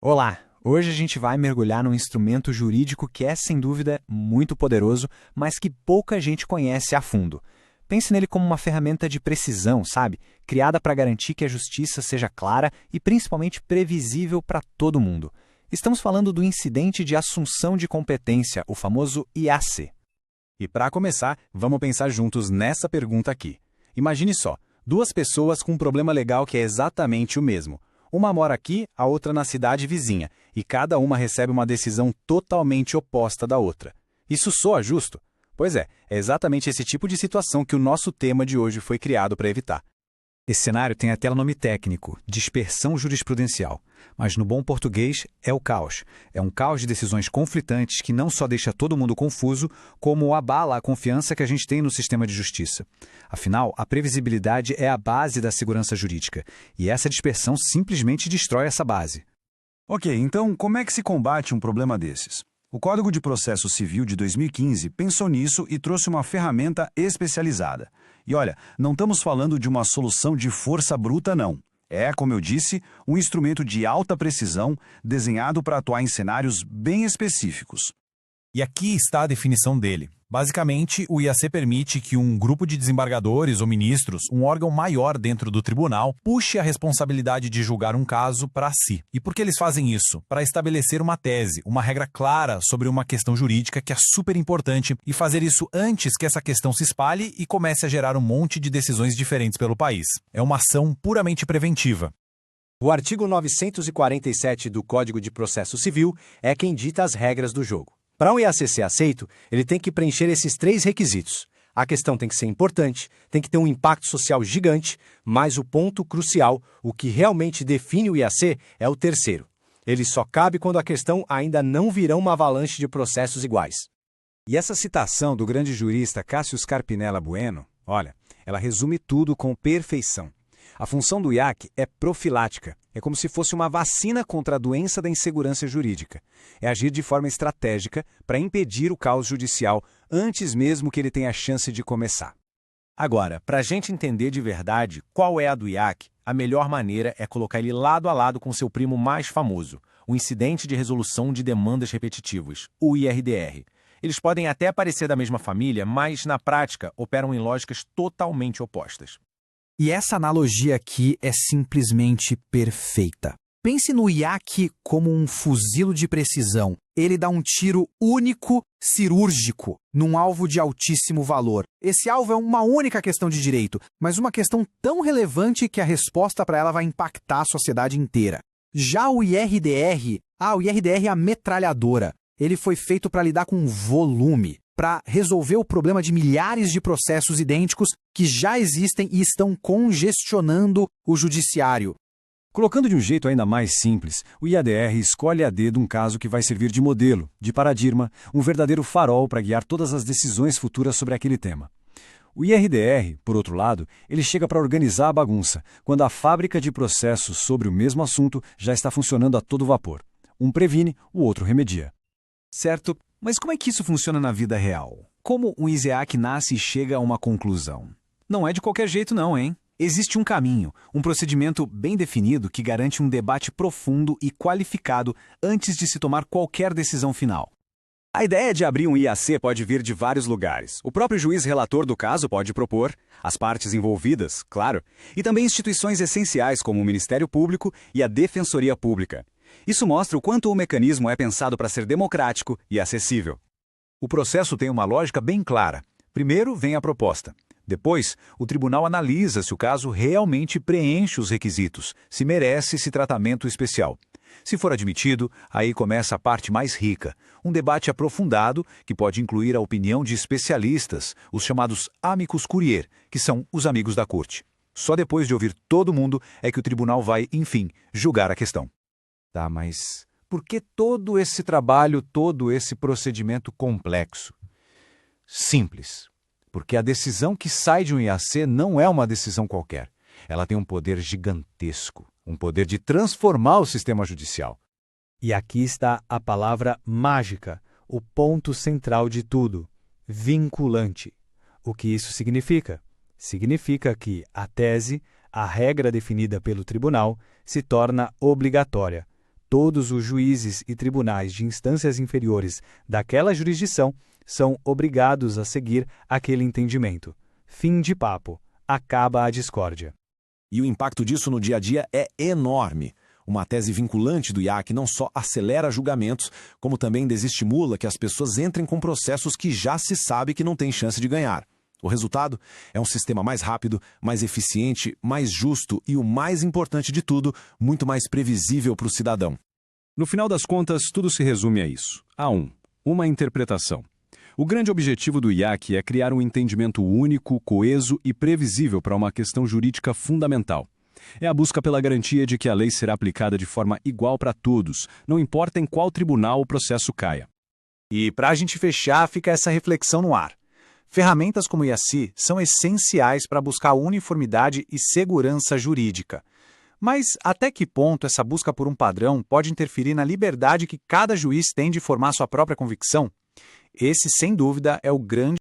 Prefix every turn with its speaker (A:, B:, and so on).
A: Olá! Hoje a gente vai mergulhar num instrumento jurídico que é, sem dúvida, muito poderoso, mas que pouca gente conhece a fundo. Pense nele como uma ferramenta de precisão, sabe? Criada para garantir que a justiça seja clara e principalmente previsível para todo mundo. Estamos falando do incidente de assunção de competência, o famoso IAC.
B: E para começar, vamos pensar juntos nessa pergunta aqui. Imagine só, duas pessoas com um problema legal que é exatamente o mesmo. Uma mora aqui, a outra na cidade vizinha, e cada uma recebe uma decisão totalmente oposta da outra. Isso soa justo? Pois é exatamente esse tipo de situação que o nosso tema de hoje foi criado para evitar.
C: Esse cenário tem até o nome técnico, dispersão jurisprudencial. Mas no bom português é o caos. É um caos de decisões conflitantes que não só deixa todo mundo confuso, como abala a confiança que a gente tem no sistema de justiça. Afinal, a previsibilidade é a base da segurança jurídica. E essa dispersão simplesmente destrói essa base.
D: Ok, então como é que se combate um problema desses? O Código de Processo Civil de 2015 pensou nisso e trouxe uma ferramenta especializada. E olha, não estamos falando de uma solução de força bruta, não. É, como eu disse, um instrumento de alta precisão desenhado para atuar em cenários bem específicos.
B: E aqui está a definição dele. Basicamente, o IAC permite que um grupo de desembargadores ou ministros, um órgão maior dentro do tribunal, puxe a responsabilidade de julgar um caso para si. E por que eles fazem isso? Para estabelecer uma tese, uma regra clara sobre uma questão jurídica que é super importante e fazer isso antes que essa questão se espalhe e comece a gerar um monte de decisões diferentes pelo país. É uma ação puramente preventiva.
E: O artigo 947 do Código de Processo Civil é quem dita as regras do jogo. Para um IAC ser aceito, ele tem que preencher esses 3 requisitos. A questão tem que ser importante, tem que ter um impacto social gigante, mas o ponto crucial, o que realmente define o IAC, é o terceiro. Ele só cabe quando a questão ainda não virá uma avalanche de processos iguais.
C: E essa citação do grande jurista Cássio Scarpinella Bueno, olha, ela resume tudo com perfeição. A função do IAC é profilática. É como se fosse uma vacina contra a doença da insegurança jurídica. É agir de forma estratégica para impedir o caos judicial antes mesmo que ele tenha a chance de começar.
A: Agora, para a gente entender de verdade qual é a do IAC, a melhor maneira é colocar ele lado a lado com seu primo mais famoso, o Incidente de Resolução de Demandas Repetitivas, o IRDR. Eles podem até parecer da mesma família, mas na prática operam em lógicas totalmente opostas.
F: E essa analogia aqui é simplesmente perfeita. Pense no IAC como um fuzil de precisão. Ele dá um tiro único, cirúrgico, num alvo de altíssimo valor. Esse alvo é uma única questão de direito, mas uma questão tão relevante que a resposta para ela vai impactar a sociedade inteira. Já o IRDR é a metralhadora. Ele foi feito para lidar com volume, para resolver o problema de milhares de processos idênticos que já existem e estão congestionando o judiciário.
D: Colocando de um jeito ainda mais simples, o IADR escolhe a dedo um caso que vai servir de modelo, de paradigma, um verdadeiro farol para guiar todas as decisões futuras sobre aquele tema. O IRDR, por outro lado, ele chega para organizar a bagunça, quando a fábrica de processos sobre o mesmo assunto já está funcionando a todo vapor. Um previne, o outro remedia.
C: Certo, mas como é que isso funciona na vida real? Como o ISEAC nasce e chega a uma conclusão? Não é de qualquer jeito não, hein? Existe um caminho, um procedimento bem definido que garante um debate profundo e qualificado antes de se tomar qualquer decisão final.
B: A ideia de abrir um IAC pode vir de vários lugares. O próprio juiz relator do caso pode propor, as partes envolvidas, claro, e também instituições essenciais como o Ministério Público e a Defensoria Pública. Isso mostra o quanto o mecanismo é pensado para ser democrático e acessível.
C: O processo tem uma lógica bem clara. Primeiro vem a proposta. Depois, o tribunal analisa se o caso realmente preenche os requisitos, se merece esse tratamento especial. Se for admitido, aí começa a parte mais rica, um debate aprofundado que pode incluir a opinião de especialistas, os chamados amicus curiae, que são os amigos da corte. Só depois de ouvir todo mundo é que o tribunal vai, enfim, julgar a questão.
D: Tá, mas por que todo esse trabalho, todo esse procedimento complexo? Simples. Porque a decisão que sai de um IAC não é uma decisão qualquer. Ela tem um poder gigantesco, um poder de transformar o sistema judicial.
G: E aqui está a palavra mágica, o ponto central de tudo: vinculante. O que isso significa? Significa que a tese, a regra definida pelo tribunal, se torna obrigatória. Todos os juízes e tribunais de instâncias inferiores daquela jurisdição são obrigados a seguir aquele entendimento. Fim de papo. Acaba a discórdia.
H: E o impacto disso no dia a dia é enorme. Uma tese vinculante do IAC não só acelera julgamentos, como também desestimula que as pessoas entrem com processos que já se sabe que não têm chance de ganhar. O resultado é um sistema mais rápido, mais eficiente, mais justo e, o mais importante de tudo, muito mais previsível para o cidadão.
D: No final das contas, tudo se resume a isso. A1. Uma interpretação. O grande objetivo do IAC é criar um entendimento único, coeso e previsível para uma questão jurídica fundamental. É a busca pela garantia de que a lei será aplicada de forma igual para todos, não importa em qual tribunal o processo caia.
A: E para a gente fechar, fica essa reflexão no ar. Ferramentas como o IACI são essenciais para buscar uniformidade e segurança jurídica. Mas até que ponto essa busca por um padrão pode interferir na liberdade que cada juiz tem de formar sua própria convicção? Esse, sem dúvida, é o grande